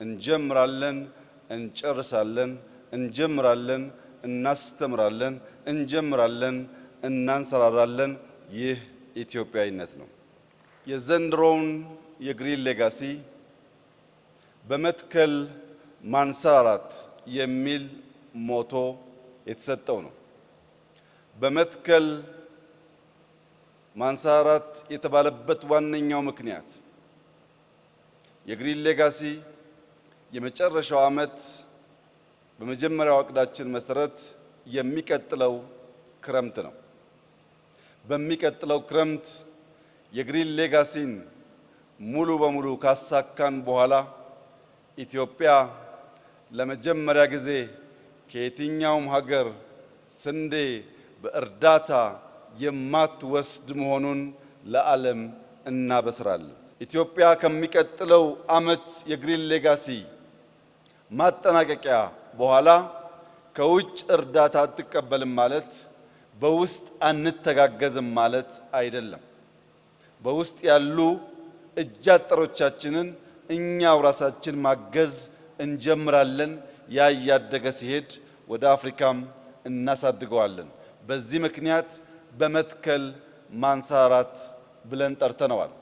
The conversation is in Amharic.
እንጀምራለን፣ እንጨርሳለን፣ እንጀምራለን፣ እናስተምራለን፣ እንጀምራለን፣ እናንሰራራለን። ይህ ኢትዮጵያዊነት ነው። የዘንድሮውን የግሪን ሌጋሲ በመትከል ማንሰራራት የሚል ሞቶ የተሰጠው ነው። በመትከል ማንሰራራት የተባለበት ዋነኛው ምክንያት የግሪን ሌጋሲ የመጨረሻው ዓመት በመጀመሪያው ዕቅዳችን መሰረት የሚቀጥለው ክረምት ነው። በሚቀጥለው ክረምት የግሪን ሌጋሲን ሙሉ በሙሉ ካሳካን በኋላ ኢትዮጵያ ለመጀመሪያ ጊዜ ከየትኛውም ሀገር ስንዴ በእርዳታ የማትወስድ መሆኑን ለዓለም እናበስራለን። ኢትዮጵያ ከሚቀጥለው ዓመት የግሪን ሌጋሲ ማጠናቀቂያ በኋላ ከውጭ እርዳታ አትቀበልም ማለት በውስጥ አንተጋገዝም ማለት አይደለም። በውስጥ ያሉ እጅ አጠሮቻችንን እኛው ራሳችን ማገዝ እንጀምራለን። ያ እያደገ ሲሄድ ወደ አፍሪካም እናሳድገዋለን። በዚህ ምክንያት በመትከል ማንሰራራት ብለን ጠርተነዋል።